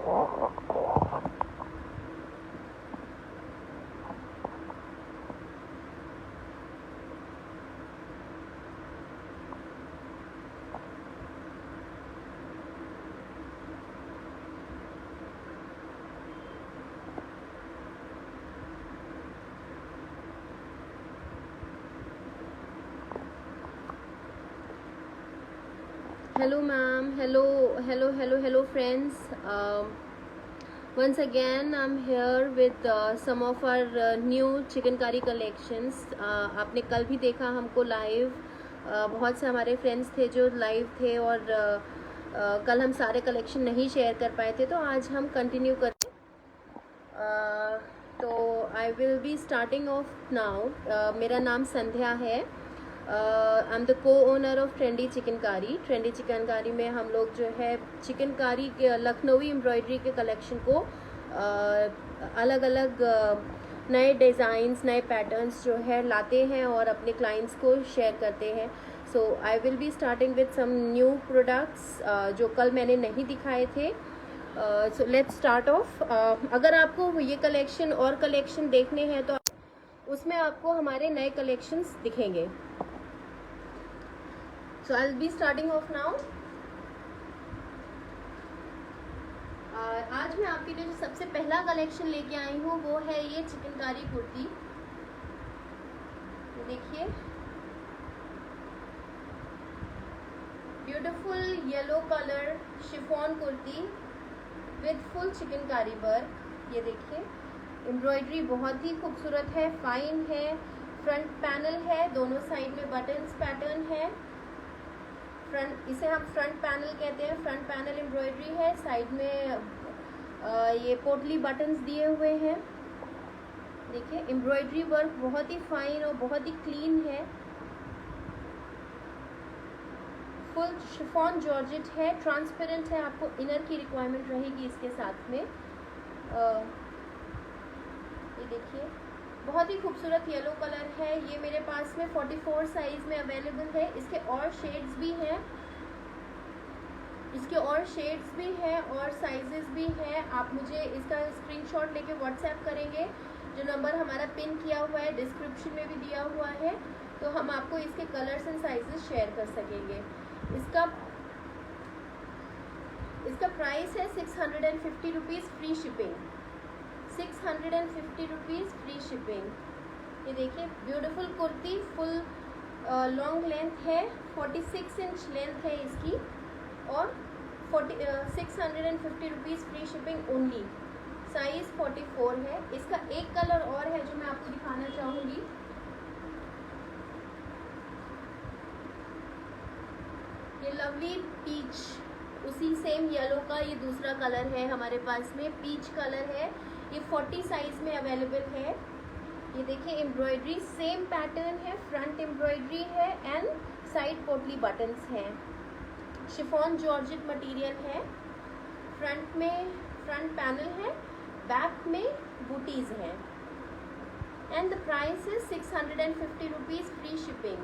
Hello ma'am, hello friends. Once again I'm here with some of our new chicken curry collections. आपने कल भी देखा हमको live, बहुत से हमारे फ्रेंड्स थे जो लाइव थे और कल हम सारे कलेक्शन नहीं शेयर कर पाए थे, तो आज हम कंटिन्यू करें. तो I will be starting of now. मेरा नाम संध्या है. आई एम द को owner of trendy chikankari. Trendy chikankari में हम लोग जो है चिकनकारी के लखनवी एम्ब्रॉयडरी के कलेक्शन को अलग अलग नए डिज़ाइंस, नए पैटर्न्स जो है लाते हैं और अपने क्लाइंट्स को शेयर करते हैं. So I will be starting with some new products जो कल मैंने नहीं दिखाए थे. So let's start off. अगर आपको ये कलेक्शन और कलेक्शन देखने हैं तो उसमें आपको हमारे नए कलेक्शंस दिखेंगे. So I'll be starting off now. आज मैं आपके लिए जो सबसे पहला कलेक्शन लेके आई हूँ वो है ये चिकनकारी कुर्ती. देखिए, beautiful yellow colour chiffon kurti with full chikankari work. ये देखिए, एम्ब्रॉयडरी बहुत ही खूबसूरत है, फाइन है. फ्रंट पैनल है, दोनों साइड में बटन्स पैटर्न है. फ्रंट, इसे हम फ्रंट पैनल कहते हैं. फ्रंट पैनल एम्ब्रॉयडरी है, साइड में ये पोटली बटन्स दिए हुए हैं. देखिए, एम्ब्रॉयडरी वर्क बहुत ही फाइन और बहुत ही क्लीन है. फुल शिफॉन जॉर्जेट है, ट्रांसपेरेंट है. आपको इनर की रिक्वायरमेंट रहेगी इसके साथ में. ये देखिए, बहुत ही खूबसूरत येलो कलर है. ये मेरे पास में 44 साइज में अवेलेबल है. इसके और शेड्स भी हैं, और साइजेस भी हैं. आप मुझे इसका स्क्रीनशॉट लेके व्हाट्सएप करेंगे. जो नंबर हमारा पिन किया हुआ है डिस्क्रिप्शन में भी दिया हुआ है, तो हम आपको इसके कलर्स एंड साइजेस शेयर कर सकेंगे. इसका प्राइस है 650 rupees free shipping. 650 rupees free shipping. ये देखिए, beautiful kurti, full long length है, 46 इंच लेंथ है इसकी, और 650 rupees free shipping only. Size 44 है. इसका एक कलर और है जो मैं आपको दिखाना चाहूँगी. ये लवली पीच, उसी सेम येलो का ये दूसरा कलर है हमारे पास में. पीच कलर है. ये 40 साइज में अवेलेबल है. ये देखिए, एम्ब्रॉयडरी सेम पैटर्न है, फ्रंट एम्ब्रॉयडरी है एंड साइड पोटली बटन्स हैं. शिफॉन जॉर्जेट मटेरियल है. फ्रंट में फ्रंट पैनल है, बैक में बूटीज हैं. And the price is 650 rupees free shipping.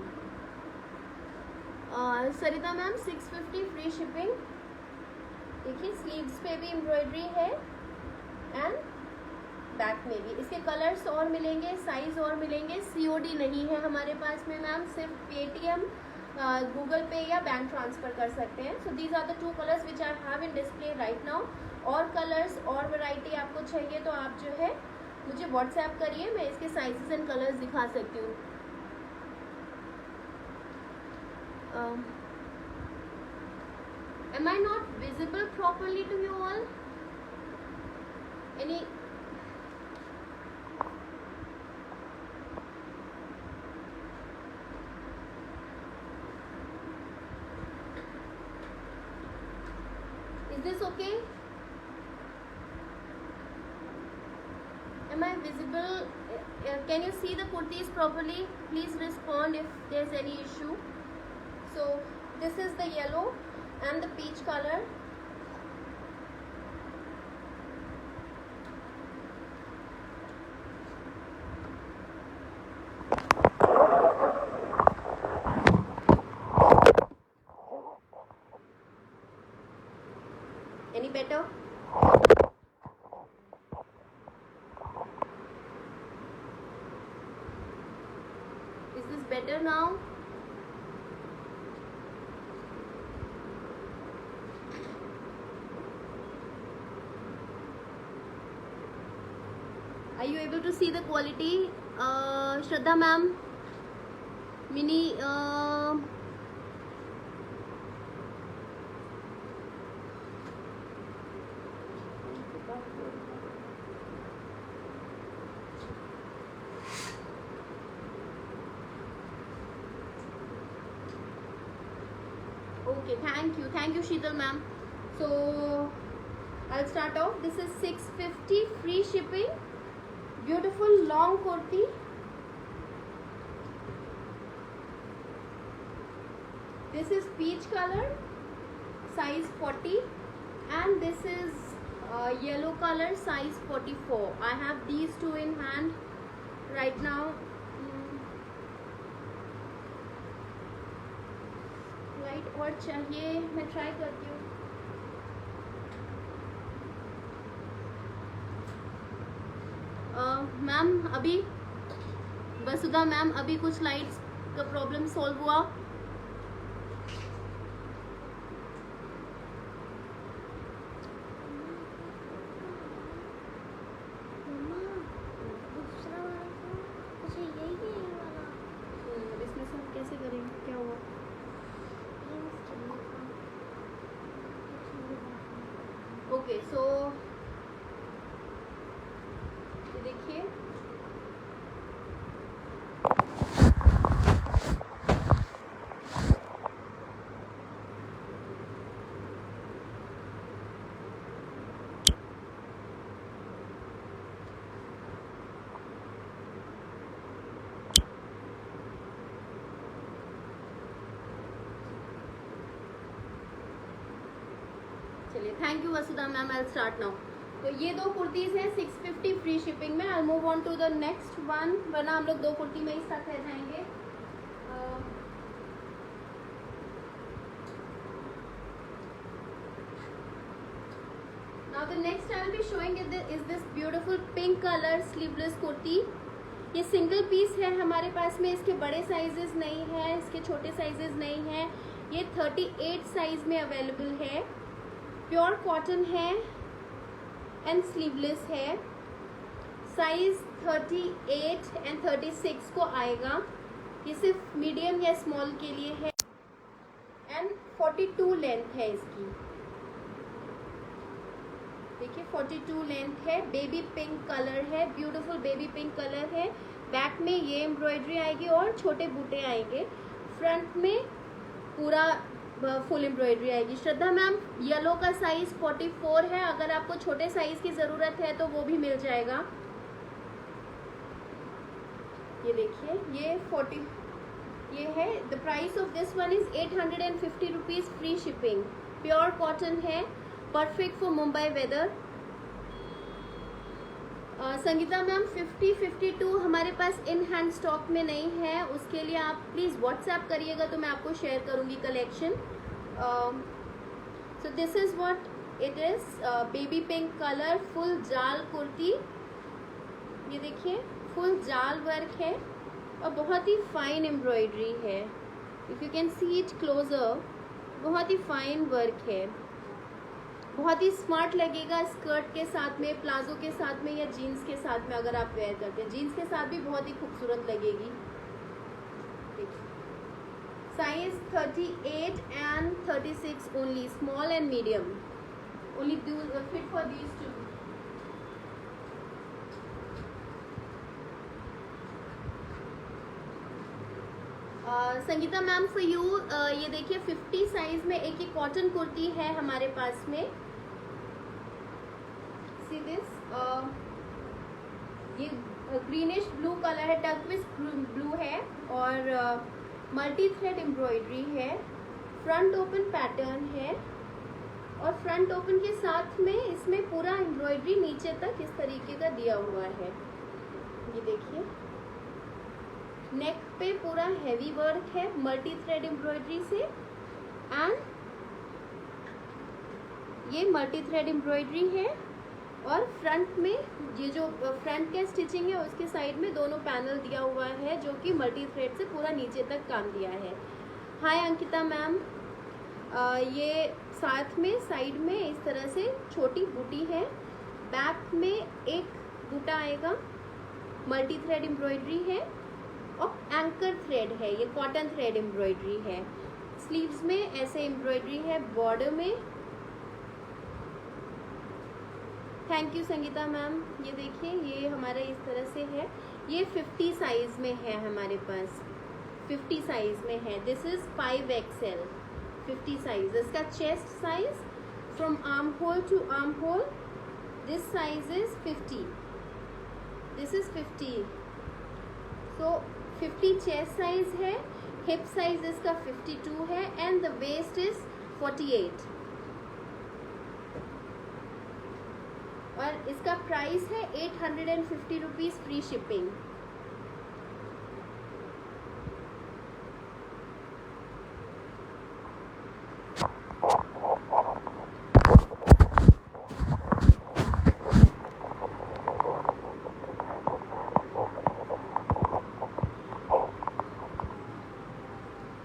Sarita ma'am 650 free shipping. देखिए, स्लीव्स पे भी एम्ब्रॉयडरी है एंड बैक में भी. इसके कलर्स और मिलेंगे, साइज और मिलेंगे. सीओडी नहीं है हमारे पास में मैम, सिर्फ पेटीएम, गूगल पे या बैंक ट्रांसफ़र कर सकते हैं. So these are the 2 colours which I have in display right now. और कलर्स और वैरायटी आपको चाहिए तो आप जो है मुझे व्हाट्सएप करिए, मैं इसके साइजेस एंड कलर्स दिखा सकती हूँ. Am I not visible properly to you all? Any? Is this okay? Am I visible? Can you see the kurtis properly? Please respond if there's any issue. So this is the yellow and the peach color. Any better? Is this better now? Are you able to see the quality? Shraddha ma'am, Mini, okay, thank you Sheetal ma'am. So I'll start off. This is 650 free shipping. Beautiful long kurti. This is peach color, size 40, and this is yellow color, size 44. I have these two in hand right now. Light और चाहिए, मैं try करती हूँ. Ma'am अभी वसुधा ma'am, अभी कुछ lights का problem solve हुआ? इसमें से हम कैसे करेंगे, क्या हुआ? ओके, सो ये देखिए, चलिए, thank you Vasudha ma'am. I start now. तो ये दो कुर्तीज हैं 650 फ्री शिपिंग में. I move on to the next one, वरना हम लोग दो कुर्ती में ही साथ रह जाएंगे. Now the next I will be showing is this beautiful pink colour sleeveless kurti. ये सिंगल पीस है हमारे पास में. इसके बड़े साइजेस नहीं है, इसके छोटे साइजेस नहीं है. ये 38 साइज में अवेलेबल है. प्योर कॉटन है एंड स्लीवलेस है. साइज 38 एंड 36 को आएगा. ये सिर्फ मीडियम या स्मॉल के लिए है. एंड 42 लेंथ है इसकी. देखिए 42 लेंथ है. बेबी पिंक कलर है, ब्यूटीफुल बेबी पिंक कलर है. बैक में ये एम्ब्रॉयडरी आएगी और छोटे बूटे आएंगे. फ्रंट में पूरा फुल एम्ब्रॉयडरी आएगी. श्रद्धा मैम, येलो का साइज 44 है. अगर आपको छोटे साइज की जरूरत है तो वो भी मिल जाएगा. ये देखिए, ये 40 ये है. The price of this one is 850 rupees free shipping. Pure cotton है, perfect for Mumbai weather. Sangeeta ma'am, 50-52 हमारे पास इन हैंड स्टॉक में नहीं है. उसके लिए आप प्लीज़ व्हाट्सएप करिएगा तो मैं आपको शेयर करूंगी collection. So this is what it is. Baby pink colour, full जाल कुर्ती. ये देखिए, फुल जाल वर्क है और बहुत ही फाइन एम्ब्रॉयडरी है. If you can see it closer, बहुत ही फाइन वर्क है. बहुत ही स्मार्ट लगेगा स्कर्ट के साथ में, प्लाजो के साथ में या जीन्स के साथ में. अगर आप वेयर करते हैं जीन्स के साथ भी बहुत ही खूबसूरत लगेगी. Size 38 and 36 only. Small and medium only fit for these two. Sangeeta ma'am, for you ये देखिए 50 साइज में एक ही कॉटन कुर्ती है हमारे पास में. सी दिस, ये ग्रीनिश ब्लू कलर है, टर्क्विश ब्लू है और मल्टी थ्रेड एम्ब्रॉयडरी है. फ्रंट ओपन पैटर्न है और फ्रंट ओपन के साथ में इसमें पूरा एम्ब्रॉयडरी नीचे तक इस तरीके का दिया हुआ है. ये देखिए, नेक पे पूरा हैवी वर्क है मल्टी थ्रेड एम्ब्रॉयडरी से. एंड ये मल्टी थ्रेड एम्ब्रॉयडरी है और फ्रंट में ये जो फ्रंट का स्टिचिंग है उसके साइड में दोनों पैनल दिया हुआ है जो कि मल्टी थ्रेड से पूरा नीचे तक काम दिया है। हाय अंकिता मैम, ये साथ में साइड में इस तरह से छोटी बूटी है, बैक में एक बूटा आएगा, मल्टी थ्रेड एम्ब्रॉयडरी है और एंकर थ्रेड है, ये कॉटन थ्रेड एम्ब्रॉयडरी है। स्लीव्स में ऐसे एम्ब्रॉयडरी है, बॉर्डर में। Thank you Sangeeta ma'am. ये देखिए ये हमारा इस तरह से है, ये 50 साइज में है हमारे पास, 50 साइज में है। This is 5XL 50 size. इसका chest size from arm hole to arm hole this size is 50, this is 50। So 50 chest size है, हिप साइज इसका 52 है एंड द वेस्ट इज 48 और इसका प्राइस है 850 rupees free shipping.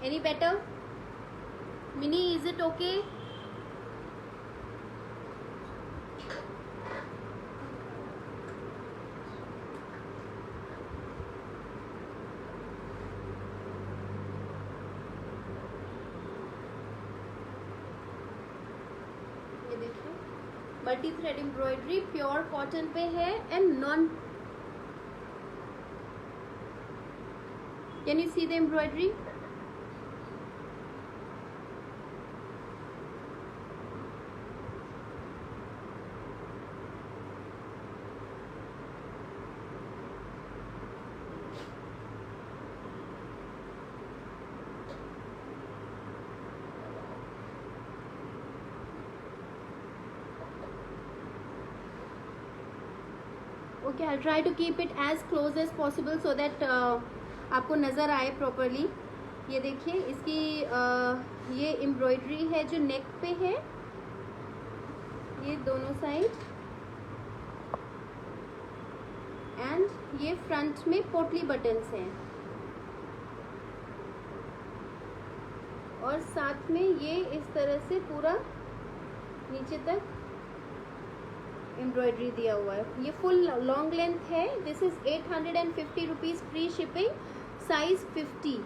Any better? Mini, is it okay? ये देखिए multi thread embroidery pure cotton पे है and non. Can you see the embroidery? Okay, I try to keep it as close as possible so that आपको नज़र आए properly. ये देखिए इसकी ये एम्ब्रॉयडरी है जो नेक पे है, ये दोनों साइड, एंड ये फ्रंट में पोटली बटन्स हैं और साथ में ये इस तरह से पूरा नीचे तक एम्ब्रॉयडरी दिया हुआ है। ये फुल लॉन्ग लेंथ है। This is 850 rupees free shipping, size 50।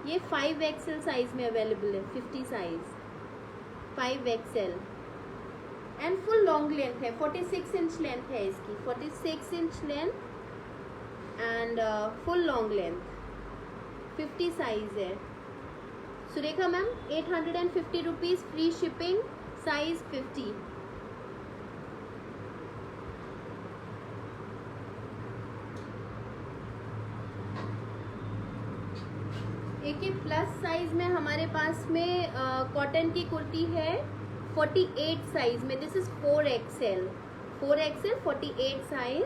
ये 5XL साइज में अवेलेबल है, 50 size 5XL and full long length है, 46 इंच लेंथ है इसकी, 46 inch length and full long length, 50 size है। Surekha ma'am 850 rupees free shipping, size 50। एक plus size में हमारे पास में कॉटन की कुर्ती है 48 साइज में। This is 4XL 48 size,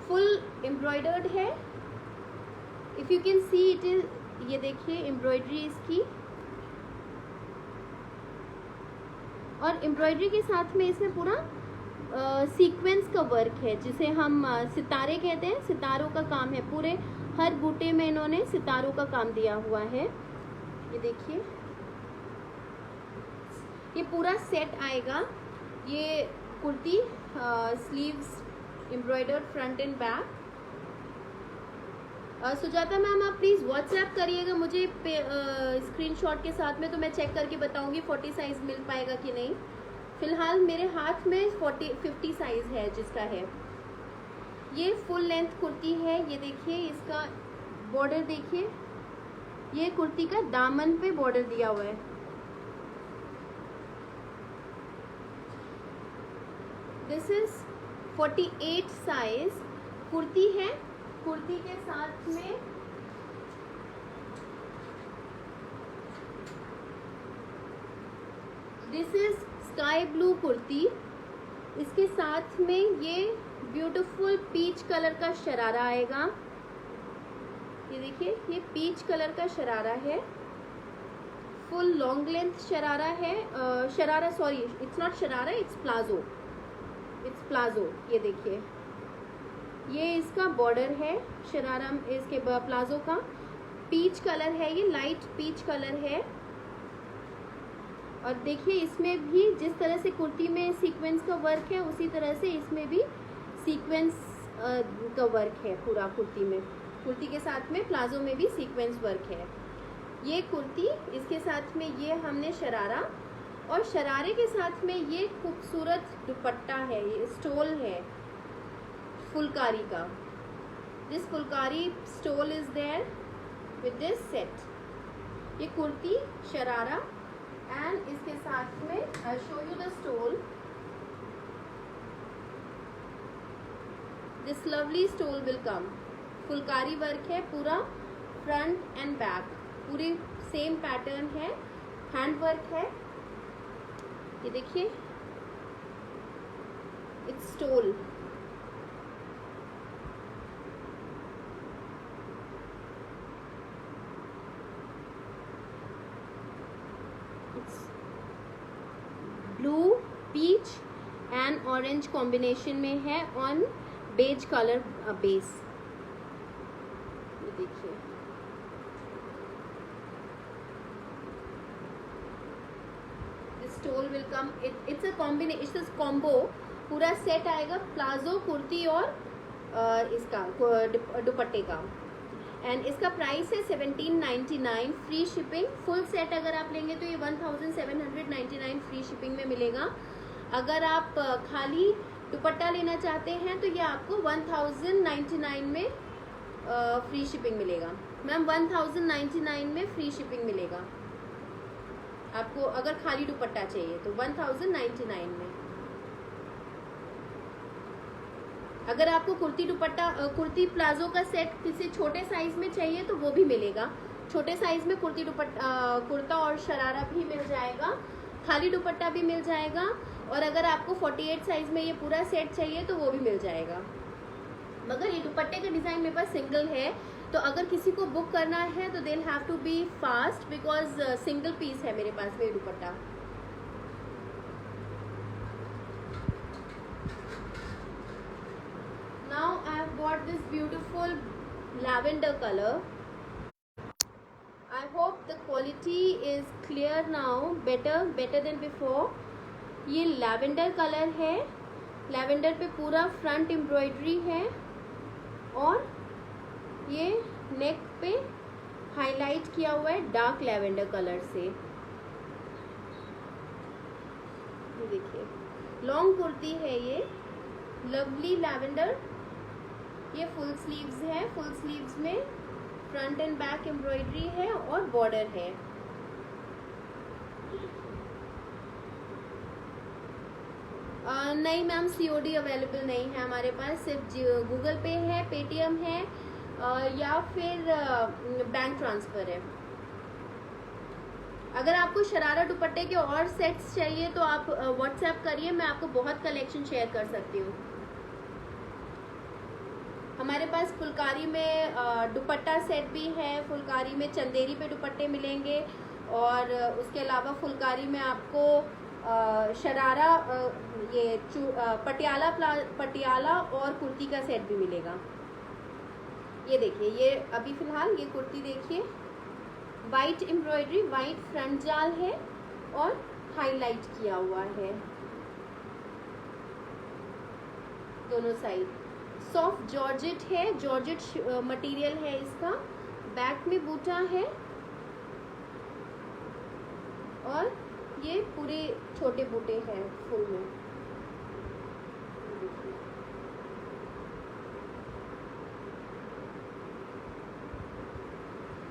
full embroidered है। If you can see it is, ये देखिए एम्ब्रॉयडरी इसकी, और एम्ब्रॉयडरी के साथ में इसमें पूरा सीक्वेंस का वर्क है जिसे हम सितारे कहते हैं, सितारों का काम है। पूरे हर बूटे में इन्होंने सितारों का काम दिया हुआ है। ये देखिए ये पूरा सेट आएगा। ये kurti sleeves embroidered front and back. Sujata ma'am आप प्लीज़ व्हाट्सएप करिएगा मुझे स्क्रीनशॉट के साथ में, तो मैं चेक करके बताऊंगी 40 साइज मिल पाएगा कि नहीं। फिलहाल मेरे हाथ में 50 साइज है जिसका है। ये फुल लेंथ कुर्ती है। ये देखिए इसका बॉर्डर देखिए, ये कुर्ती का दामन पे बॉर्डर दिया हुआ है। दिस इज 48 साइज कुर्ती है। कुर्ती के साथ में this is sky blue kurti, इसके साथ में ये ब्यूटीफुल पीच कलर का शरारा आएगा। ये देखिए ये पीच कलर का शरारा है, फुल लॉन्ग लेंथ शरारा है, sharara sorry it's not sharara, it's palazzo, it's palazzo. ये देखिए ये इसका बॉर्डर है शरारा, इसके प्लाजो का पीच कलर है, ये लाइट पीच कलर है। और देखिए इसमें भी जिस तरह से कुर्ती में सीक्वेंस का वर्क है उसी तरह से इसमें भी सीक्वेंस का वर्क है पूरा कुर्ती में। कुर्ती के साथ में प्लाजो में भी सीक्वेंस वर्क है। ये कुर्ती, इसके साथ में ये हमने शरारा, और शरारे के साथ में ये खूबसूरत दुपट्टा है, ये स्टोल है फुलकारी का। This phulkari stole is there with this set. ये कुर्ती शरारा एंड इसके साथ में I show you the stole. This lovely stole will come. Phulkari work है पूरा, फ्रंट एंड बैक पूरी सेम पैटर्न है, हैंड वर्क है। ये देखिए it's stole. Blue peach and orange combination में है ऑन बेज कलर बेस। ये देखिए stole will come, it's a combination, it's combo, पूरा सेट आएगा प्लाजो कुर्ती और इसका दुपट्टे का। एंड इसका प्राइस है 1799 फ्री शिपिंग। फुल सेट अगर आप लेंगे तो ये 1799 फ्री शिपिंग में मिलेगा। अगर आप खाली दुपट्टा लेना चाहते हैं तो ये आपको 1099 में फ्री शिपिंग मिलेगा। मैम 1099 में फ्री शिपिंग मिलेगा आपको अगर खाली दुपट्टा चाहिए तो 1099 में। अगर आपको कुर्ती दुपट्टा कुर्ती प्लाजो का सेट किसी छोटे साइज में चाहिए तो वो भी मिलेगा। छोटे साइज में कुर्ती दुपट्टा कुर्ता और शरारा भी मिल जाएगा, खाली दुपट्टा भी मिल जाएगा। और अगर आपको 48 साइज में ये पूरा सेट चाहिए तो वो भी मिल जाएगा। मगर ये दुपट्टे का डिजाइन मेरे पास सिंगल है, तो अगर किसी को बुक करना है तो they'll have to be fast because single piece है मेरे पास में dupatta. Now I have got this beautiful lavender color. I hope the quality is clear now, better than before. ये लैवेंडर कलर है, लैवेंडर पे पूरा फ्रंट एम्ब्रॉयडरी है और ये नेक पे हाईलाइट किया हुआ है डार्क लैवेंडर कलर से। ये देखिए लॉन्ग कुर्ती है ये, लवली लैवेंडर। ये फुल स्लीव्स है, फुल स्लीव्स में फ्रंट एंड बैक एम्ब्रॉयडरी है और बॉर्डर है। नहीं मैम सीओडी अवेलेबल नहीं है हमारे पास, सिर्फ गूगल पे है, पेटीएम है या फिर बैंक ट्रांसफर है। अगर आपको शरारा दुपट्टे के और सेट्स चाहिए तो आप व्हाट्सएप करिए, मैं आपको बहुत कलेक्शन शेयर कर सकती हूँ। हमारे पास फुलकारी में दुपट्टा सेट भी है, फुलकारी में चंदेरी पे दुपट्टे मिलेंगे और उसके अलावा फुलकारी में आपको शरारा ये पटियाला और कुर्ती का सेट भी मिलेगा। ये देखिए ये अभी फिलहाल ये कुर्ती देखिए, वाइट एम्ब्रॉयडरी, वाइट फ्रंट जाल है और हाईलाइट किया हुआ है दोनों साइड। सॉफ्ट जॉर्जेट है, जॉर्जेट मटेरियल है इसका, बैक में बूटा है और ये पूरे छोटे बूटे हैं फुल में।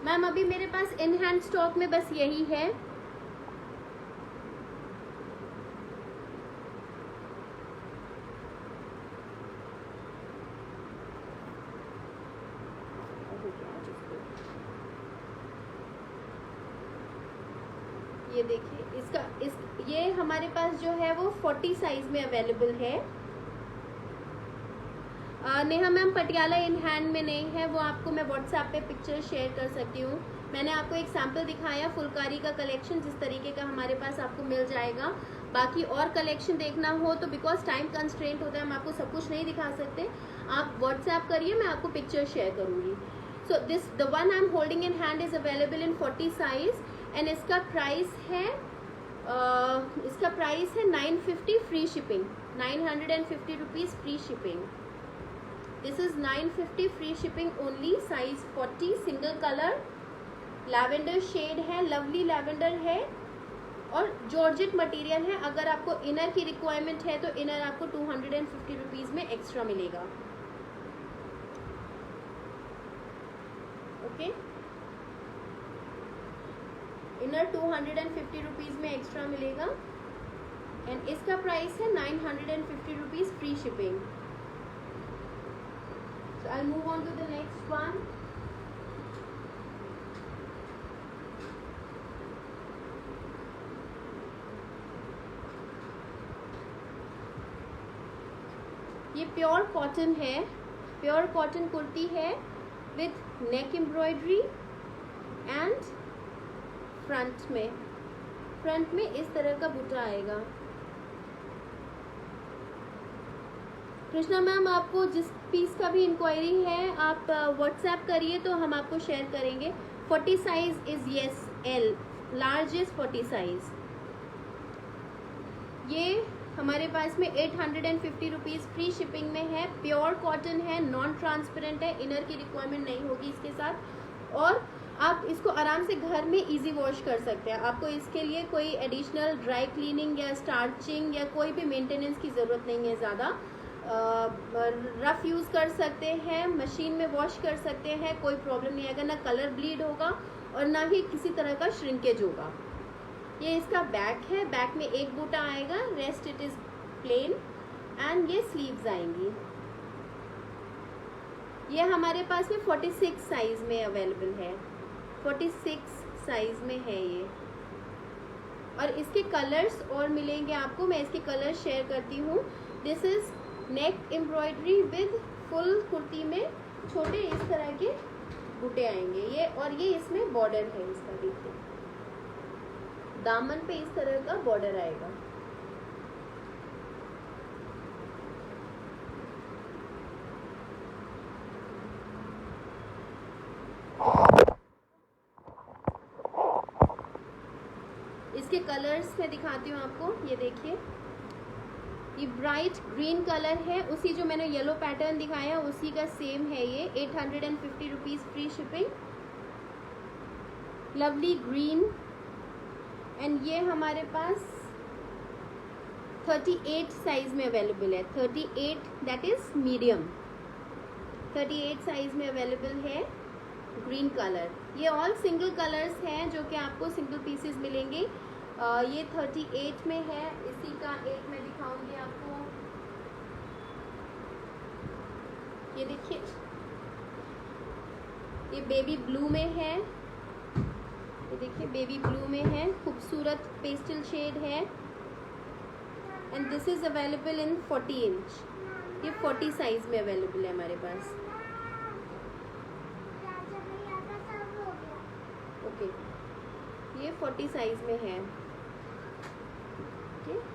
मैम अभी मेरे पास इन हैंड स्टॉक में बस यही है। ये देखिए ये हमारे पास जो है वो 40 साइज में अवेलेबल है। Neha ma'am Patiala in hand में नहीं है, वो आपको मैं व्हाट्सएप पे पिक्चर शेयर कर सकती हूँ। मैंने आपको एक सैम्पल दिखाया फुलकारी का कलेक्शन, जिस तरीके का हमारे पास आपको मिल जाएगा। बाकी और कलेक्शन देखना हो तो बिकॉज टाइम कंस्ट्रेंट होता है, हम आपको सब कुछ नहीं दिखा सकते। आप व्हाट्सएप करिए, मैं आपको पिक्चर शेयर करूंगी। So this the one I am holding in hand is available in 40 size and इसका प्राइस है 950 free shipping, 950 rupees free shipping. This is 950 free shipping only, size 40, single colour, lavender shade है, lovely lavender है और georgette material है। अगर आपको inner की requirement है तो इनर आपको 250 रुपीज में एक्स्ट्रा मिलेगा। ओके, इनर 250 रुपीज में एक्स्ट्रा मिलेगा एंड इसका प्राइस है 950 rupees free shipping. So I move on to the next one. ये प्योर कॉटन है, प्योर कॉटन कुर्ती है with neck embroidery and front में इस तरह का बूटा आएगा। कृष्णा मैम, आपको जिस पीस का भी इंक्वायरी है आप व्हाट्सएप करिए तो हम आपको शेयर करेंगे। 40 size is yes L, large is 40 size. ये हमारे पास में 850 रुपीज फ्री शिपिंग में है, प्योर कॉटन है, नॉन ट्रांसपेरेंट है, इनर की रिक्वायरमेंट नहीं होगी इसके साथ और आप इसको आराम से घर में इजी वॉश कर सकते हैं। आपको इसके लिए कोई एडिशनल ड्राई क्लीनिंग या स्टार्चिंग या कोई भी मेंटेनेंस की ज़रूरत नहीं है ज़्यादा। रफ यूज़ कर सकते हैं, मशीन में वॉश कर सकते हैं, कोई प्रॉब्लम नहीं आएगा, ना कलर ब्लीड होगा और ना ही किसी तरह का श्रिंकेज होगा। ये इसका बैक है, बैक में एक बूटा आएगा, rest it is plain and ये स्लीव्स आएंगी। ये हमारे पास में 46 साइज में अवेलेबल है, 46 साइज में है ये और इसके कलर्स और मिलेंगे आपको। मैं इसके कलर्स शेयर करती हूँ। This is neck embroidery with full kurti में छोटे इस तरह के बूटे आएंगे ये, और ये इसमें बॉर्डर है इसका, देखिए दामन पे इस तरह का बॉर्डर आएगा। इसके कलर्स मैं दिखाती हूँ आपको, ये देखिए ये ब्राइट ग्रीन कलर है, उसी जो मैंने येलो पैटर्न दिखाया उसी का सेम है ये। 850 rupees free shipping, lovely green and ये हमारे पास 38 साइज में अवेलेबल है, 38 दैट इज मीडियम, 38 साइज में अवेलेबल है ग्रीन कलर। ये ऑल सिंगल कलर्स हैं जो कि आपको सिंगल पीसेस मिलेंगे। ये 38 में है, इसी का एक मैं दिखाऊंगी आपको। ये देखिए ये बेबी ब्लू में है, ये देखिए बेबी ब्लू में है, खूबसूरत पेस्टल शेड है and this is available in 40 inch. ये 40 साइज में अवेलेबल है हमारे पास। ओके, ये 40 साइज में है।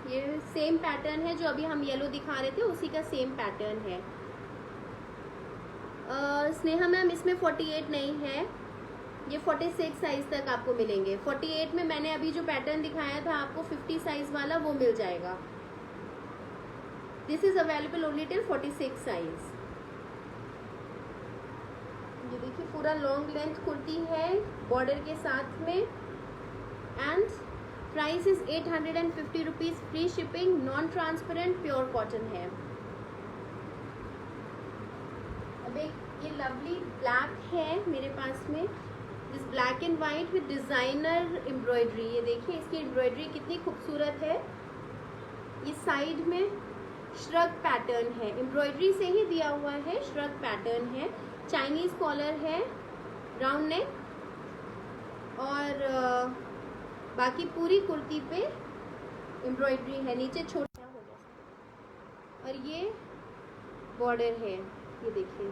ये सेम पैटर्न है जो अभी हम येलो दिखा रहे थे, उसी का सेम पैटर्न है। स्नेहा मैम इसमें 48 नहीं है, ये 46 साइज तक आपको मिलेंगे। 48 में मैंने अभी जो पैटर्न दिखाया था आपको 50 साइज वाला, वो मिल जाएगा। This is available only till 46 size. ये देखिए पूरा लॉन्ग लेंथ कुर्ती है बॉर्डर के साथ में and price is 850 rupees free shipping, non transparent pure cotton है। अब एक ये लवली ब्लैक है मेरे पास में, this black and white with designer embroidery. ये देखिए इसकी एम्ब्रॉयडरी कितनी खूबसूरत है। ये साइड में श्रग पैटर्न है, एम्ब्रॉयडरी से ही दिया हुआ है, श्रग पैटर्न है, चाइनीज कॉलर है, राउंड नेक और बाकी पूरी कुर्ती पे एम्ब्रॉयडरी है, नीचे छोटा हो गया और ये बॉर्डर है। ये देखिए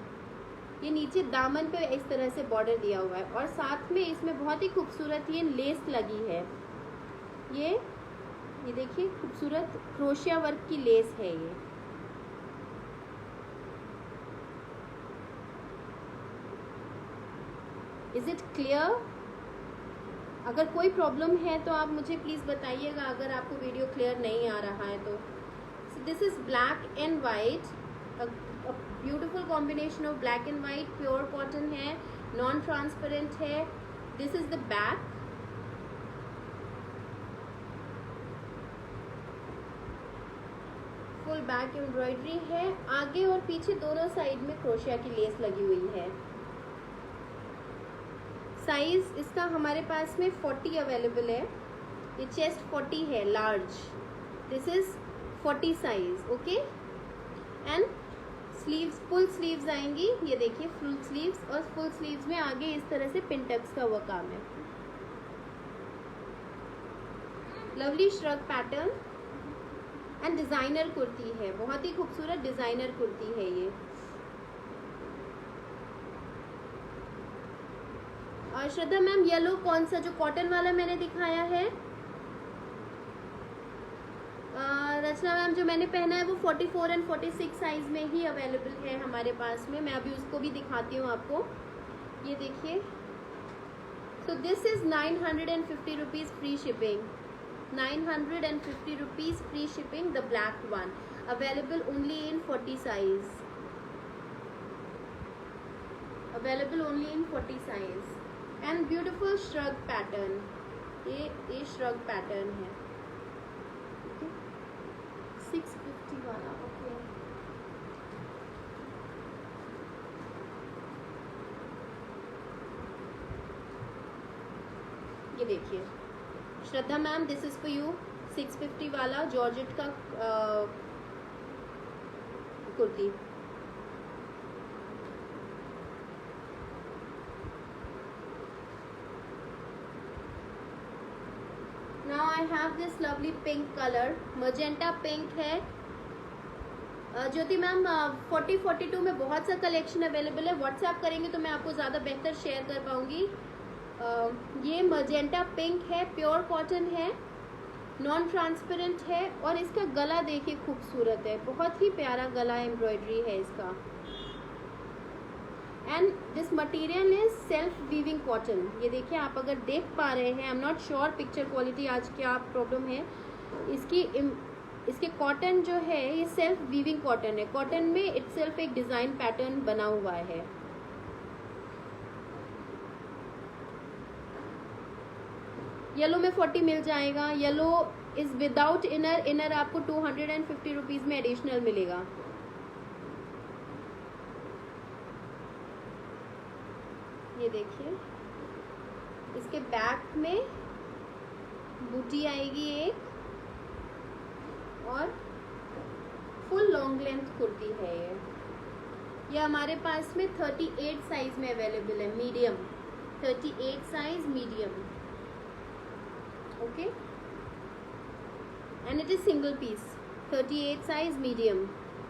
ये नीचे दामन पे इस तरह से बॉर्डर दिया हुआ है और साथ में इसमें बहुत ही खूबसूरत ये लेस लगी है। ये देखिए खूबसूरत क्रोशिया वर्क की लेस है ये। Is it clear? अगर कोई प्रॉब्लम है तो आप मुझे प्लीज़ बताइएगा, अगर आपको वीडियो क्लियर नहीं आ रहा है तो। सो this is black and white, beautiful combination of black and white, pure cotton है, नॉन ट्रांसपेरेंट है। This is the back. Full back embroidery है, आगे और पीछे दोनों साइड में क्रोशिया की लेस लगी हुई है। साइज इसका हमारे पास में 40 अवेलेबल है। ये चेस्ट 40 है, large. This is 40 size, okay. And sleeves, full sleeves आएंगी, ये देखिए फुल स्लीव्स, और फुल स्लीव्स में आगे इस तरह से पिंटक्स का हुआ काम है। Lovely shrug pattern and designer kurti है, बहुत ही खूबसूरत डिजाइनर कुर्ती है ये। और श्रद्धा मैम येलो कौन सा, जो कॉटन वाला मैंने दिखाया है? रचना मैम जो मैंने पहना है वो 44 एंड 46 साइज में ही अवेलेबल है हमारे पास में। मैं अभी उसको भी दिखाती हूँ आपको। ये देखिए, so this is 950 rupees free shipping. 950 rupees free shipping, the black one, available only in 40 size, available only in 40 size. And beautiful shrug pattern, ये श्रग पैटर्न है, 650 वाला, ओके। ये देखिए Shraddha ma'am, this is for you, 650 वाला georgette का kurti. Now I have this lovely pink color, magenta pink है। ज्योति ma'am 40-42 में बहुत सा कलेक्शन अवेलेबल है। व्हाट्सएप करेंगे तो मैं आपको ज़्यादा बेहतर शेयर कर पाऊंगी। ये मजेंटा पिंक है, प्योर कॉटन है, नॉन ट्रांसपेरेंट है, और इसका गला देखिए खूबसूरत है, बहुत ही प्यारा गला एम्ब्रॉयडरी है इसका। And this material is self weaving cotton. ये देखिए, आप अगर देख पा रहे हैं, I am not sure picture quality आज क्या प्रॉब्लम है इसके कॉटन जो है ये सेल्फ वीविंग कॉटन है। कॉटन में इटसेल्फ एक डिजाइन पैटर्न बना हुआ है। येलो में 40 मिल जाएगा। Yellow is without inner, inner आपको 250 रुपीज में एडिशनल मिलेगा। ये देखिए, इसके बैक में बूटी आएगी एक, और फुल लॉन्ग लेंथ कुर्ती है ये हमारे पास में 38 साइज में अवेलेबल है, medium, 38 size medium, okay. And it is single piece, 38 size medium,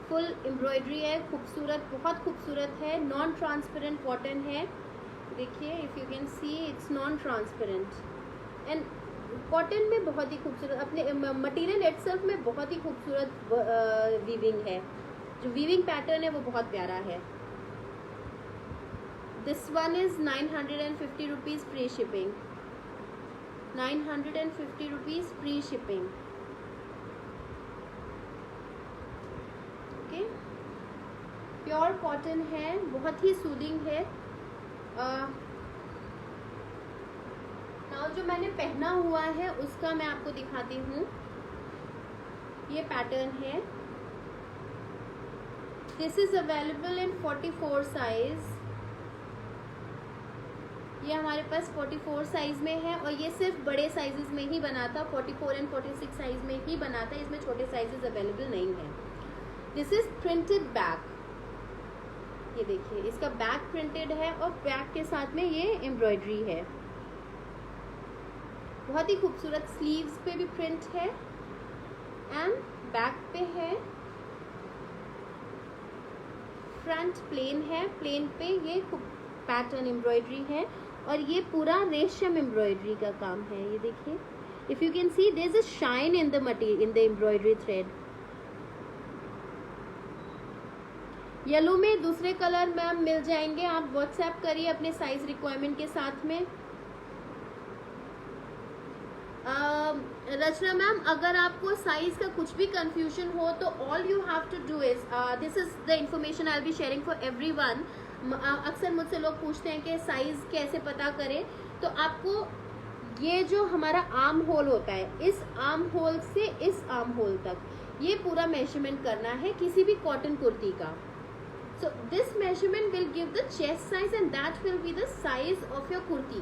full embroidery है, खूबसूरत, बहुत खूबसूरत है, नॉन ट्रांसपेरेंट कॉटन है। देखिए, if you can see it's non transparent and cotton में बहुत ही खूबसूरत, अपने मटेरियल इटसेल्फ में बहुत ही खूबसूरत वीविंग है। जो वीविंग पैटर्न है वो बहुत प्यारा है। This one is 950 rupees free shipping, 950 rupees free shipping, okay. Pure cotton है, बहुत ही सूदिंग है। नाउ जो मैंने पहना हुआ है उसका मैं आपको दिखाती हूँ। ये पैटर्न है, this is available in 44 size. ये हमारे पास 44 साइज में है, और ये सिर्फ बड़े साइजेस में ही बना था, 44 एंड 46 साइज में ही बना था, इसमें छोटे साइजेस अवेलेबल नहीं है। This is printed back. ये देखिए, इसका बैक प्रिंटेड है और बैक के साथ में ये एम्ब्रॉयडरी है, बहुत ही खूबसूरत। स्लीव्स पे भी प्रिंट है एंड बैक पे है। फ्रंट प्लेन है, प्लेन पे ये पैटर्न एम्ब्रॉयडरी है और ये पूरा रेशम एम्ब्रॉयडरी का काम है। ये देखिए, if you can see there is a shine in the material, in the embroidery thread. Yellow में दूसरे कलर मैम मिल जाएंगे, आप व्हाट्सएप करिए अपने साइज रिक्वायरमेंट के साथ में। रचना मैम, अगर आपको साइज का कुछ भी कंफ्यूजन हो तो all you have to do is, this is the information I will be sharing for everyone. अक्सर मुझसे लोग पूछते हैं कि साइज कैसे पता करें, तो आपको ये जो हमारा आर्म होल होता है, इस आर्म होल से इस आर्म होल तक ये पूरा मेजरमेंट करना है किसी भी कॉटन कुर्ती का। So this measurement will give the chest size and that will be the size of your kurti.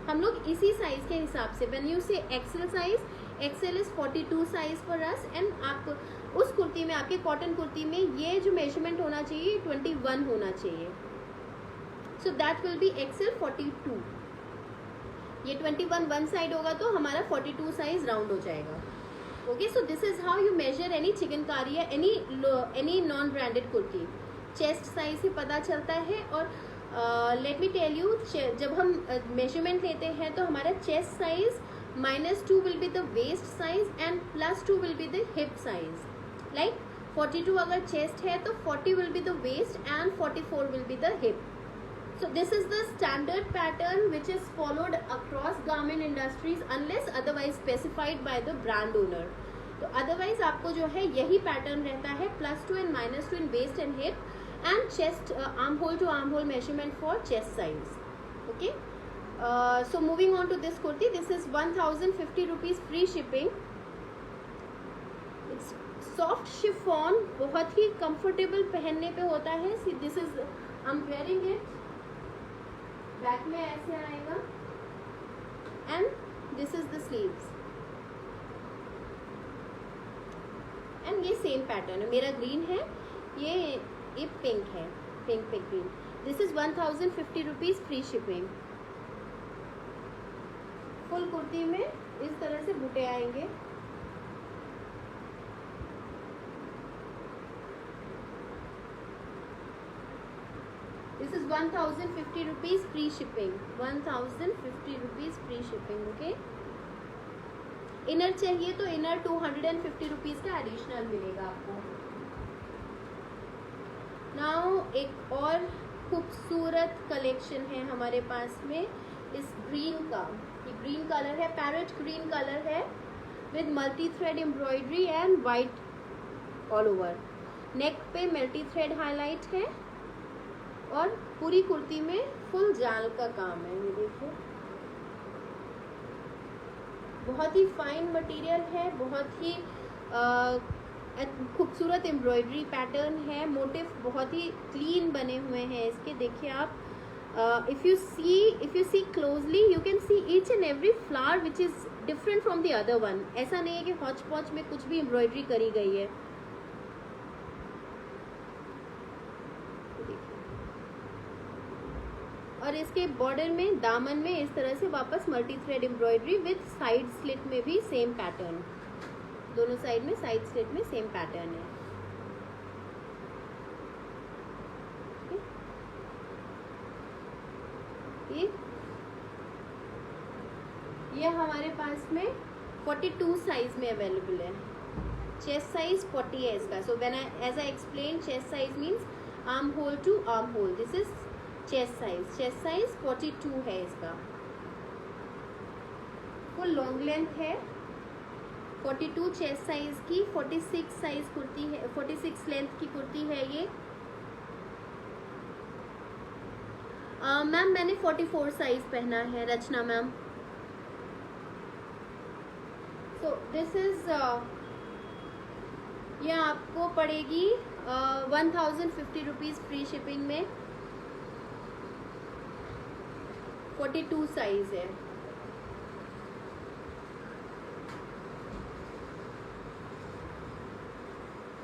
हम लोग इसी साइज के हिसाब से, when you say XL size, XL is 42 size for us, and आप उस कुर्ती में, आपके कॉटन कुर्ती में ये जो मेजरमेंट होना चाहिए 21 होना चाहिए। So that will be XL 42। ये 21 वन साइड होगा तो हमारा 42 साइज राउंड हो जाएगा। Okay, so this is how you measure any chikankari या any non branded kurti. Chest size से पता चलता है। और लेट मी टेल यू, जब हम मेजरमेंट लेते हैं तो हमारा chest size -2 will be the waist size and +2 will be the hip size. Like 42 अगर चेस्ट है तो 40 will be the waist and 44 will be the hip. So this is the standard pattern which is followed across garment industries unless otherwise specified by the brand owner. तो otherwise आपको जो है यही pattern रहता है, +2 and -2 in waist and hip and chest, armhole to armhole measurement for chest size. Okay. So moving on to this kurti, this is 1050 rupees free shipping. It's soft chiffon, बहुत ही comfortable पहनने पे होता है। See, this is, I'm wearing it. Back में ऐसे आएगा and this is the sleeves and ये same pattern है। मेरा ग्रीन है, ये पिंक है, पिंक पे green. This is 1050 rupees free shipping. Full kurti में इस तरह से बूटे आएंगे। This is 1050 rupees free shipping. 1050 rupees free shipping. Okay. Inner चाहिए तो इनर 250 रुपीज का एडिशनल मिलेगा आपको। नाउ एक और खूबसूरत कलेक्शन है हमारे पास में इस ग्रीन का। ये ग्रीन कलर है, पैरेट ग्रीन कलर है with multi thread embroidery and white all over. Neck पे मल्टी थ्रेड हाईलाइट है और पूरी कुर्ती में फुल जाल का काम है। ये देखिए, बहुत ही फाइन मटेरियल है, बहुत ही खूबसूरत एम्ब्रॉयडरी पैटर्न है। मोटिव बहुत ही क्लीन बने हुए हैं इसके। देखिए आप, if you see closely you can see each and every flower which is different from the other one. ऐसा नहीं है कि हॉच पॉच में कुछ भी एम्ब्रॉयडरी करी गई है। और इसके बॉर्डर में, दामन में इस तरह से वापस multi thread embroidery with side slit में भी सेम पैटर्न। दोनों साइड में साइड स्लिट में सेम पैटर्न है। ये हमारे पास में 42 साइज में अवेलेबल है। चेस्ट साइज 40 है इसका। So when as I explain, chest size means arm hole to arm hole. This is chest size 42 है इसका। फुल लॉन्ग लेंथ है, 42 चेस्ट साइज की, 46 साइज कुर्ती है, 46 लेंथ की कुर्ती है ये। मैम मैंने 44 साइज पहना है रचना मैम। सो दिस इज, ये आपको पड़ेगी 1050 रुपीज फ्री शिपिंग में। 42 साइज है।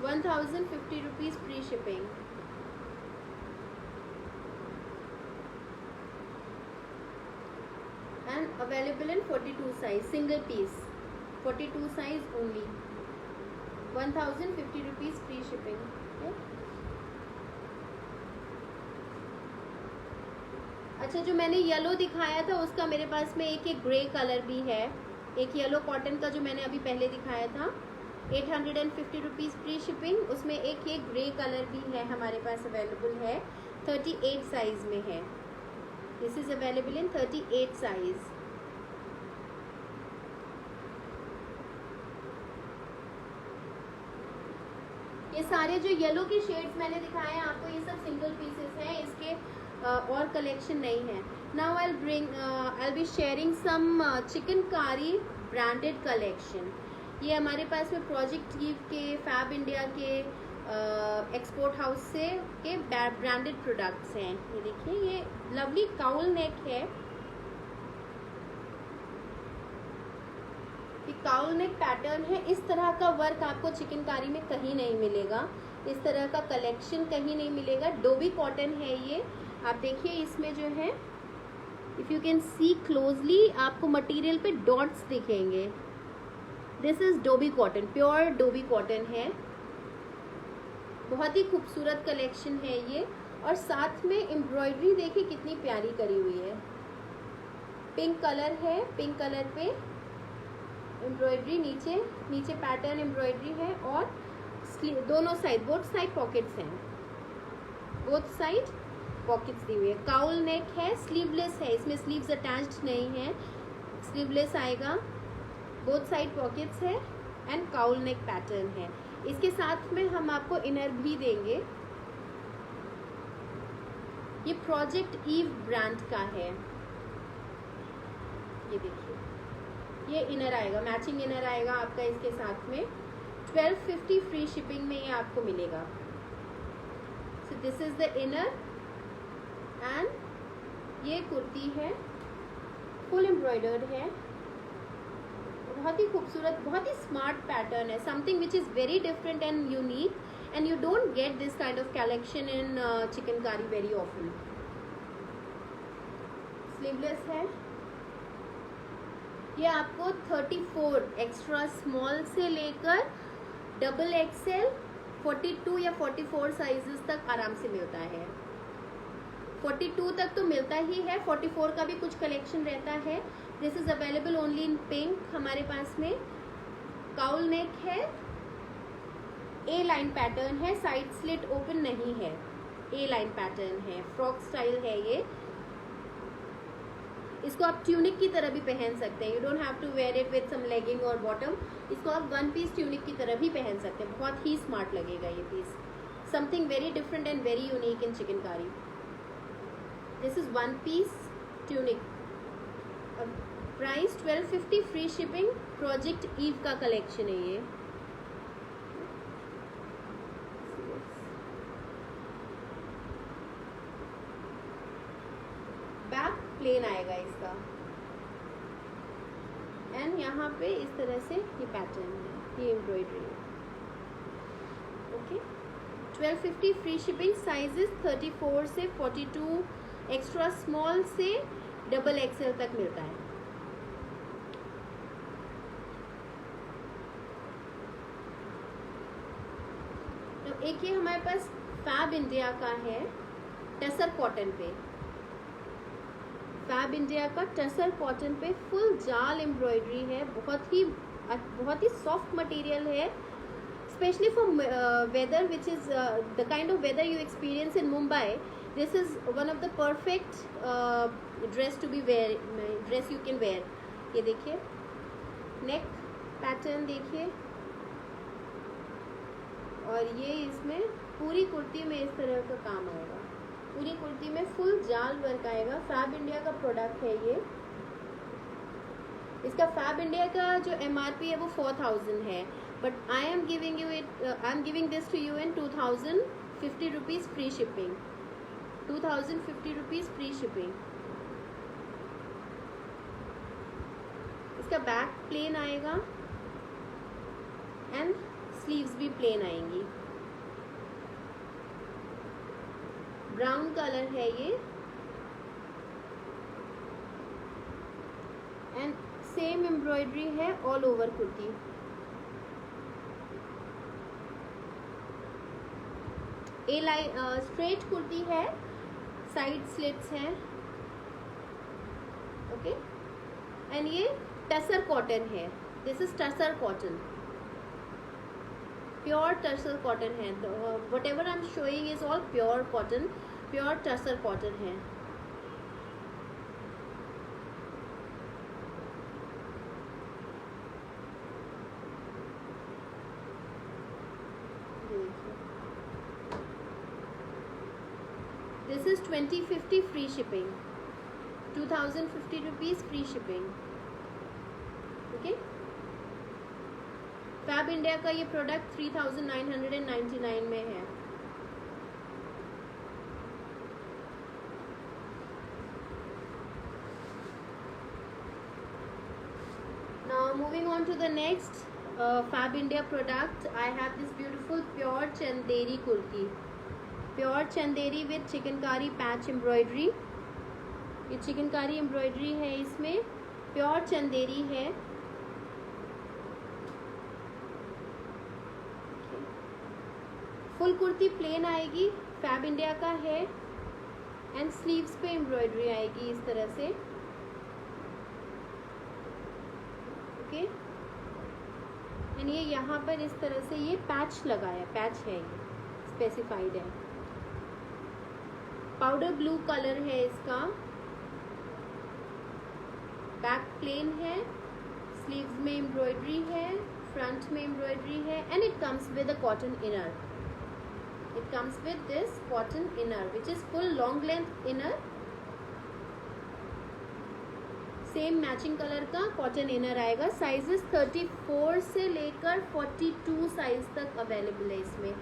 ₹1050 free shipping. And available in 42 size, single piece, 42 size only. 1050 rupees free shipping. अच्छा, जो मैंने येलो दिखाया था उसका मेरे पास में एक ग्रे कलर भी है। एक येलो कॉटन का जो मैंने अभी पहले दिखाया था 850 रुपीज़ फ्री शिपिंग, उसमें एक ये ग्रे कलर भी है हमारे पास अवेलेबल है, 38 साइज में है। This is available in 38 size. ये सारे जो येलो के शेड्स मैंने दिखाए हैं आपको, ये सब सिंगल पीसेस हैं, इसके और कलेक्शन नहीं है। Now I be sharing some chikankari branded collection. ये हमारे पास में प्रोजेक्ट गिव के, फैब इंडिया के एक्सपोर्ट हाउस से के ब्रांडेड प्रोडक्ट्स हैं। ये देखिए, ये लवली काउल नेक है, काउल नेक पैटर्न है। इस तरह का वर्क आपको चिकनकारी में कहीं नहीं मिलेगा, इस तरह का कलेक्शन कहीं नहीं मिलेगा। डोबी कॉटन है ये, आप देखिए इसमें जो है, if you can C closely, आपको मटेरियल पे डॉट्स दिखेंगे। This is Dobby cotton, pure Dobby cotton है। बहुत ही खूबसूरत कलेक्शन है ये, और साथ में एम्ब्रॉयडरी देखिए कितनी प्यारी करी हुई है। पिंक कलर है, पिंक कलर पे एम्ब्रॉयडरी, नीचे पैटर्न एम्ब्रॉयडरी है, और दोनों साइड, बोथ साइड पॉकेट्स हैं, बोथ साइड पॉकेट्स दी हुई है। काउल नेक है, स्लीवलेस है, इसमें स्लीव्स अटैच्ड नहीं है, स्लीवलेस आएगा, बोथ साइड पॉकेट्स है, एंड काउल नेक पैटर्न है। इसके साथ में हम आपको इनर भी देंगे। ये प्रोजेक्ट ईव ब्रांड का है, ये देखिए, ये इनर आएगा, मैचिंग इनर आएगा आपका इसके साथ में। 1250 फ्री शिपिंग में ये आपको मिलेगा। सो this is the inner, and ये कुर्ती है, फुल एम्ब्रॉयडर्ड है, बहुत ही खूबसूरत, बहुत ही स्मार्ट पैटर्न है, something which is very different and unique, and you don't get this kind of collection in chikankari very often. Sleeveless है, ये आपको 34 एक्स्ट्रा स्मॉल से लेकर डबल एक्सएल 42 या 44 साइजेस तक आराम से मिलता है। 42 तक तो मिलता ही है, 44 का भी कुछ कलेक्शन रहता है। This is available only in pink हमारे पास में। काउल नेक है, ए लाइन पैटर्न है, साइड स्लिट ओपन नहीं है, ए लाइन पैटर्न है, फ्रॉक स्टाइल है ये। इसको आप ट्यूनिक की तरह भी पहन सकते हैं, you don't have to wear it with some legging और बॉटम। इसको आप वन पीस ट्यूनिक की तरह भी पहन सकते हैं, बहुत ही स्मार्ट लगेगा ये piece, something very different and very unique in chikankari. This is one piece tunic, price 1250 free shipping, Project Eve का कलेक्शन है ये। बैक प्लेन आएगा इसका, एंड यहाँ पे इस तरह से ये पैटर्न है, ये एम्ब्रॉयडरी है। ओके, 1250 फ्री शिपिंग, साइजेस 34 से 42, एक्स्ट्रा स्मॉल से डबल एक्सएल तक मिलता है। तो एक ये हमारे पास फैब इंडिया का है, टसर कॉटन पे, फैब इंडिया का टसर कॉटन पे फुल जाल एम्ब्रॉयडरी है, बहुत ही सॉफ्ट मटेरियल है, specially for weather which is the kind of weather you experience in Mumbai. This is one of the perfect dress to be wear, dress you can wear. ये देखिए, नेक pattern देखिए, और ये इसमें पूरी कुर्ती में इस तरह का काम आएगा, पूरी कुर्ती में फुल जाल वर्क आएगा। फैब इंडिया का प्रोडक्ट है ये। इसका फैब इंडिया का जो MRP है वो 4000 है, but I am giving this to you in 2050 rupees free shipping, 2050 rupees free shipping. इसका बैक प्लेन आएगा, एंड स्लीव्स भी प्लेन आएंगी। ब्राउन कलर है ये, एंड सेम एम्ब्रॉयडरी है all over kurti. A line straight kurti है, साइड स्लिट्स हैं, okay. And ये टसर कॉटन है, this is tussar cotton, pure tussar cotton है। Whatever I am showing is all pure cotton, pure tussar cotton है। This is 2050 free shipping, 2050 rupees free shipping. Okay, Fab India का ये product 3999 में है। Now moving on to the next Fab India product, I have this beautiful pure Chanderi kurti, pure Chanderi with chicankari patch embroidery। ये chikankari embroidery है, इसमें pure Chanderi है। Full kurti plane आएगी, fab India का है, एंड स्लीव्स पे एम्ब्रॉयडरी आएगी इस तरह से। ओके, एंड ये यहाँ पर इस तरह से ये पैच लगाया, पैच है, ये स्पेसिफाइड है। पाउडर ब्लू कलर है इसका, बैक प्लेन है, स्लीव्स में एम्ब्रॉयडरी है, फ्रंट में एम्ब्रॉयडरी है, and it comes with a cotton inner. It comes with this cotton inner, which is full long length inner, same matching colour का cotton inner आएगा। Sizes 34 से लेकर 42 size तक अवेलेबल है इसमें,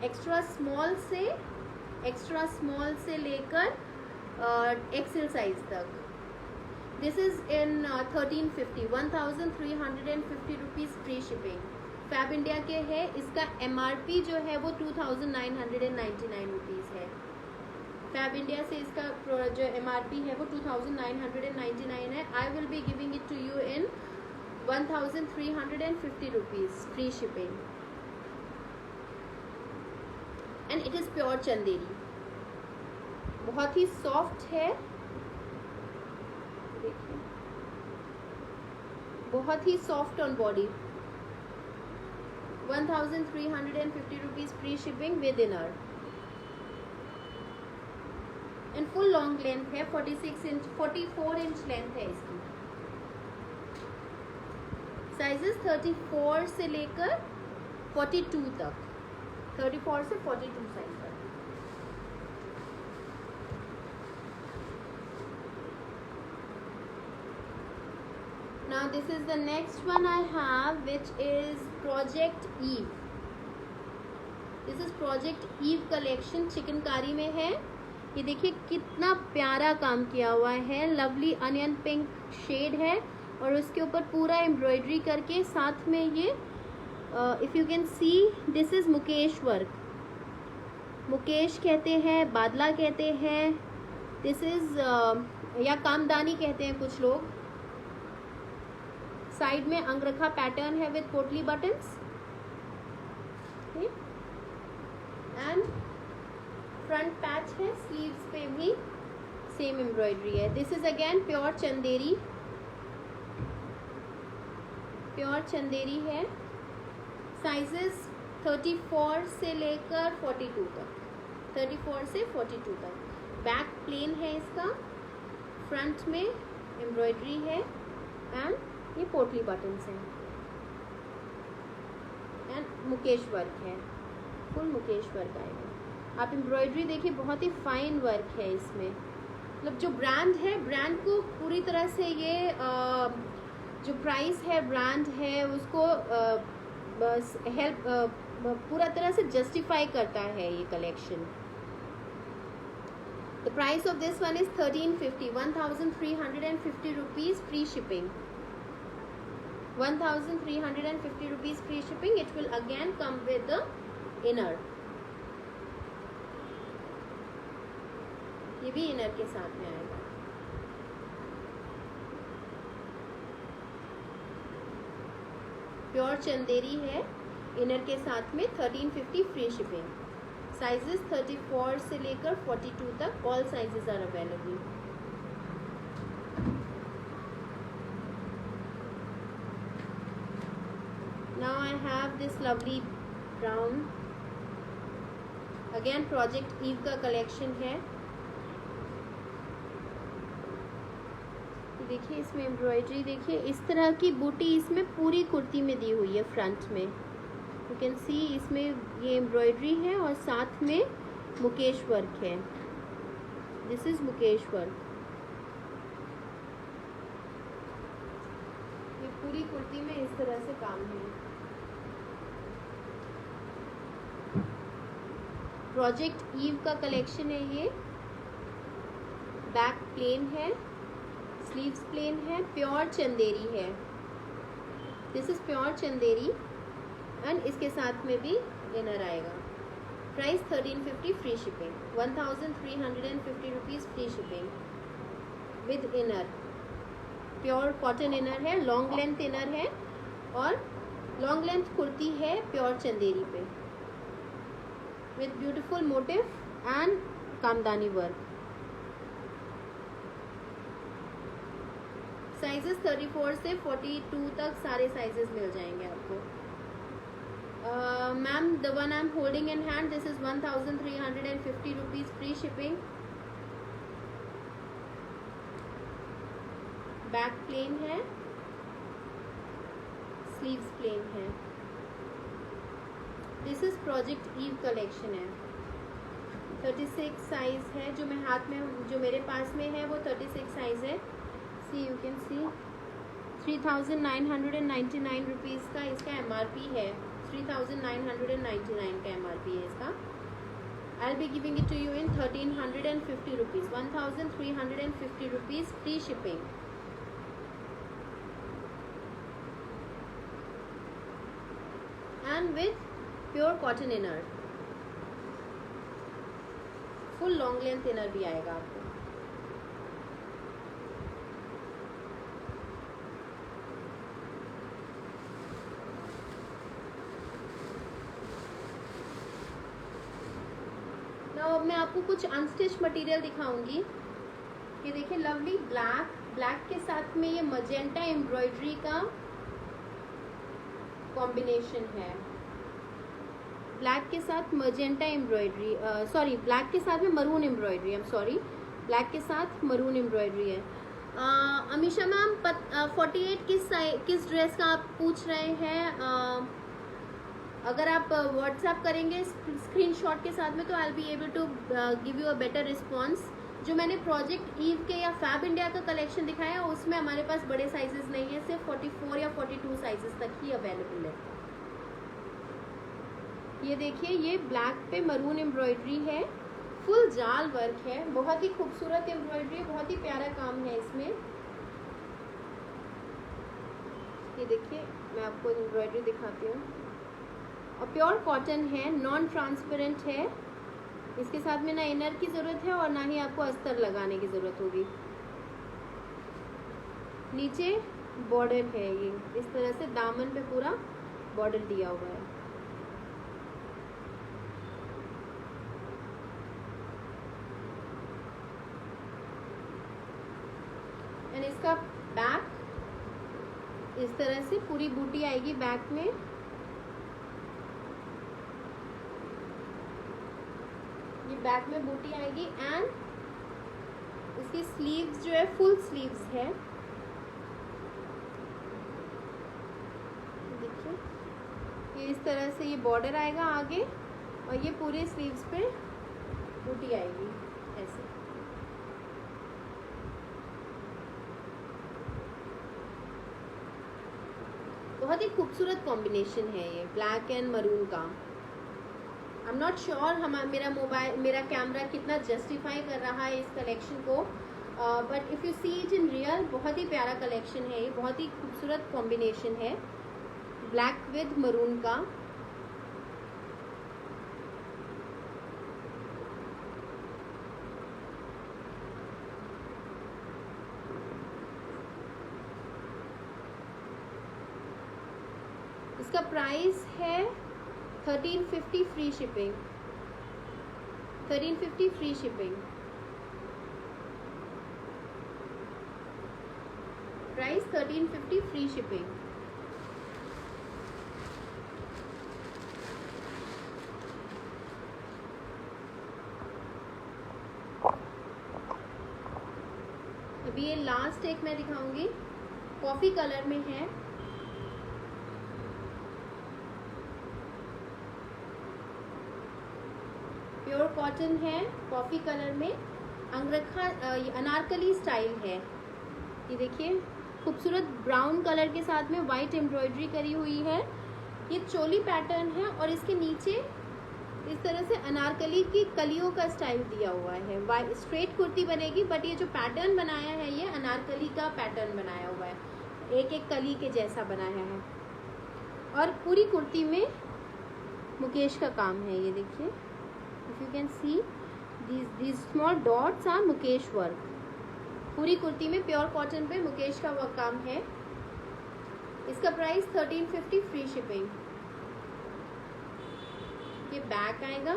एक्स्ट्रा स्मॉल से लेकर एक्सेल साइज तक। This is in 1350, 1350 rupees free shipping. Fab India के है, इसका MRP जो है वो 2999 रुपीज़ है। फैब इंडिया से इसका जो MRP है वो 2999 है। I will be giving it to you in 1350 rupees free shipping, and it is pure Chanderi, बहुत ही सॉफ्ट है, देखिए बहुत ही soft on body. 1350 rupees free shipping with inner, and full long length है, 44 इंच लेंथ है इसकी। साइजेस 34 से लेकर 42 तक, 34 से 42 साइज तक। Now this is the next one I have, which is Project Eve. This is Project Eve collection, chikankari में है। ये देखिए कितना प्यारा काम किया हुआ है, लवली अनियन पिंक शेड है, और उसके ऊपर पूरा एम्ब्रॉयडरी करके साथ में ये if you can C, this is Mukesh work, Mukesh कहते हैं, बादला कहते हैं, दिस इज़ या कामदानी कहते हैं कुछ लोग। साइड में अंगरखा पैटर्न है विद पोटली बटन्स, एंड फ्रंट पैच है, स्लीव्स पे भी सेम एम्ब्रॉयडरी है। This is again pure Chanderi, pure Chanderi है। साइजेस 34 से लेकर 42 तक, 34 से 42 तक। बैक प्लेन है इसका, फ्रंट में एम्ब्रॉयडरी है, एंड ये पोटली बटन्स हैं, एंड मुकेश वर्क है, फुल मुकेश वर्क आएगा। आप एम्ब्रॉयडरी देखिए, बहुत ही फाइन वर्क है इसमें। मतलब जो ब्रांड है, ब्रांड को पूरी तरह से ये जो प्राइस है ब्रांड है उसको बस हेल्प पूरा तरह से जस्टिफाई करता है ये collection. The price of this one is 1350, 1350 rupees free shipping, 1350 rupees free shipping. It will again come with the inner, ये भी इनर के साथ में आएगा। प्योर चंदेरी है, इनर के साथ में 1350 फ्री शिपिंग। साइजेस 34 से लेकर 42 तक, all sizes are available. Have this lovely brown, again Project Eve का कलेक्शन है। देखिए इसमें एम्ब्रॉयडरी, देखिए इस तरह की बूटी इसमें पूरी कुर्ती में दी हुई है फ्रंट में, यू कैन सी इसमें ये एम्ब्रॉयडरी है और साथ में मुकेश वर्क है, दिस इज मुकेश वर्क। ये पूरी कुर्ती में इस तरह से काम है। प्रोजेक्ट ईव का कलेक्शन है ये, बैक प्लेन है, स्लीव्स प्लेन है, प्योर चंदेरी है, this is pure Chanderi and इसके साथ में भी इनर आएगा। Price 1350 free shipping, 1350 rupees free shipping with inner. Pure cotton inner है, लॉन्ग लेंथ इनर है और लॉन्ग लेंथ कुर्ती है प्योर चंदेरी पे with beautiful motif and kamdani work. Sizes 34 से 42 तक सारे साइजेस मिल जाएंगे आपको। Ma'am the one I am holding in hand, this is 1350 rupees free shipping. Back plain है, स्लीव्स प्लेन है, this is Project Eve collection है। 36 साइज है, जो मैं हाथ में जो मेरे पास में है वो 36 साइज है। See you can see 3999 rupees का इसका MRP है, 3999 का MRP है इसका। I will be giving it to you in 1350 rupees, 1350 rupees free shipping. And with pure cotton inner, full long length inner भी आएगा आपको। अब मैं आपको कुछ अनस्टिच मटेरियल दिखाऊंगी। ये देखिए लवली ब्लैक के साथ में ये मजेंटा एम्ब्रॉयडरी का कॉम्बिनेशन है। ब्लैक के साथ मजेंटा एम्ब्रॉयडरी, सॉरी ब्लैक के साथ में maroon embroidery, I am sorry, black के साथ मरून एम्ब्रॉयडरी है। अमीशा मैम 48 किस ड्रेस का आप पूछ रहे हैं? अगर आप व्हाट्सएप करेंगे स्क्रीनशॉट के साथ में तो I will be able to give you a better response. जो मैंने प्रोजेक्ट ईव के या फैब इंडिया का कलेक्शन दिखाया उसमें हमारे पास बड़े साइजेस नहीं है, सिर्फ 44 या 42 साइजेस तक ही अवेलेबल है। ये देखिए ये ब्लैक पे मरून एम्ब्रॉयडरी है, फुल जाल वर्क है, बहुत ही खूबसूरत एम्ब्रॉयडरी, बहुत ही प्यारा काम है इसमें। ये देखिए मैं आपको एम्ब्रॉयडरी दिखाती हूँ और प्योर कॉटन है, नॉन ट्रांसपेरेंट है। इसके साथ में ना इनर की ज़रूरत है और ना ही आपको अस्तर लगाने की ज़रूरत होगी। नीचे बॉर्डर है, ये इस तरह से दामन पे पूरा बॉर्डर दिया हुआ है। एंड इसका बैक इस तरह से पूरी बूटी आएगी बैक में। ये बैक में बूटी आएगी एंड इसकी स्लीव्स जो है फुल स्लीव्स है। देखिए ये इस तरह से ये बॉर्डर आएगा आगे और ये पूरे स्लीव्स पे बूटी आएगी ऐसे। बहुत ही खूबसूरत कॉम्बिनेशन है ये ब्लैक एंड मरून का। आई एम नॉट श्योर मेरा कैमरा कितना जस्टिफाई कर रहा है इस कलेक्शन को, but if you see it in real बहुत ही प्यारा कलेक्शन है ये, बहुत ही खूबसूरत कॉम्बिनेशन है ब्लैक विद मरून का। इसका प्राइस है 1350 free shipping, 1350 free shipping. Price 1350 free shipping. अभी ये लास्ट एक मैं दिखाऊंगी, कॉफी कलर में है। प्योर कॉटन है, कॉफी कलर में, अंगरखा अनारकली स्टाइल है। ये देखिए खूबसूरत ब्राउन कलर के साथ में वाइट एम्ब्रॉयडरी करी हुई है। ये चोली पैटर्न है और इसके नीचे इस तरह से अनारकली की कलियों का स्टाइल दिया हुआ है। वाइट स्ट्रेट कुर्ती बनेगी, बट ये जो पैटर्न बनाया है ये अनारकली का पैटर्न बनाया हुआ है, एक एक कली के जैसा बनाया है। और पूरी कुर्ती में मुकेश का काम है। ये देखिए, if you can C these small dots are Mukesh work. पूरी कुर्ती में प्योर कॉटन पे मुकेश का वर्क काम है। इसका प्राइस 1350 फ्री शिपिंग। ये बैक आएगा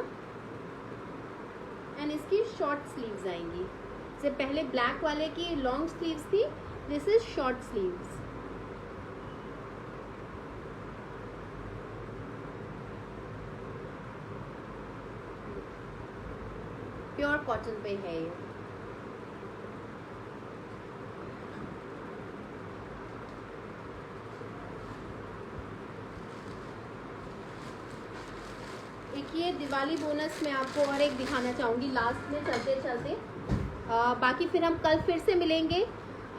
एंड इसकी शॉर्ट स्लीव्स आएंगी। जैसे पहले ब्लैक वाले की लॉन्ग स्लीव्स थी, this is short sleeves. Pure cotton पे है ये। एक ये दिवाली बोनस मैं आपको और एक दिखाना चाहूँगी लास्ट में चलते चलते। बाकी फिर हम कल फिर से मिलेंगे।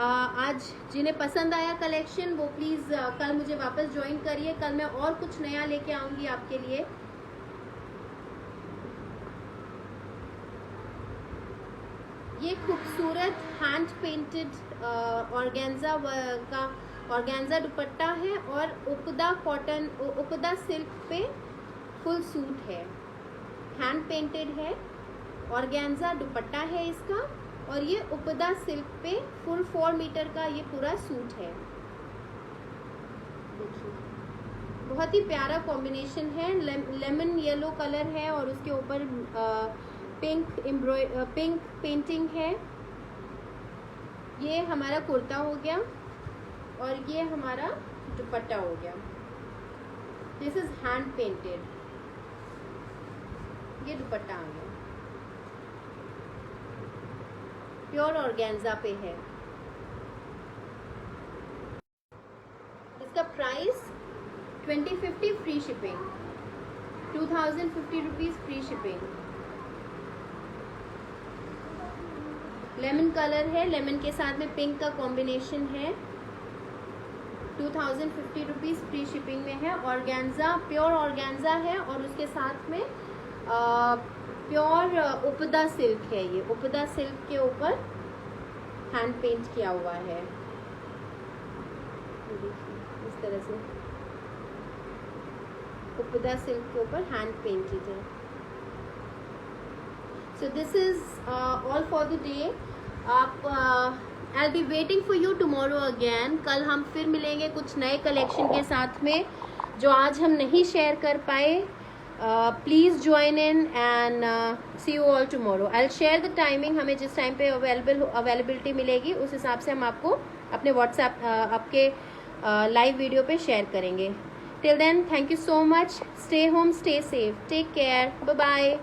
आज जिन्हें पसंद आया कलेक्शन वो प्लीज़ कल मुझे वापस ज्वाइन करिए। कल मैं और कुछ नया लेके आऊँगी आपके लिए। ये खूबसूरत हैंड पेंटेड ऑर्गेन्जा का ऑर्गेन्जा दुपट्टा है और उकदा सिल्क पे फुल सूट है, हैंड पेंटेड है, ऑर्गेन्जा दुपट्टा है इसका, और ये उपदा सिल्क पे फुल 4 मीटर का ये पूरा सूट है। देखिए बहुत ही प्यारा कॉम्बिनेशन है। लेमन येलो कलर है और उसके ऊपर पिंक पेंटिंग है। ये हमारा कुर्ता हो गया और ये हमारा दुपट्टा हो गया। This is hand painted. ये दुपट्टा आ गया, प्योर ऑर्गेन्जा पे है। इसका price 2050 free shipping, 2050 rupees free shipping. Lemon colour है, लेमन के साथ में पिंक का कॉम्बिनेशन है। 2050 रुपीज फ्री शिपिंग में है। ऑर्गेन्जा प्योर ऑर्गेन्जा है और उसके साथ में प्योर उपदा सिल्क है। ये उपदा सिल्क के ऊपर हैंड पेंट किया हुआ है। देखिए इस तरह से उपदा सिल्क के ऊपर हैंड पेंटेड है। सो this is all for the day. आप I'll be waiting for you tomorrow again। कल हम फिर मिलेंगे कुछ नए कलेक्शन के साथ में जो आज हम नहीं शेयर कर पाए। Please join in and see you all tomorrow. I'll share the timing। हमें जिस टाइम पे अवेलेबिलिटी मिलेगी उस हिसाब से हम आपको अपने व्हाट्सएप आपके लाइव वीडियो पे शेयर करेंगे। Till then thank you so much. Stay home, stay safe, take care, bye bye.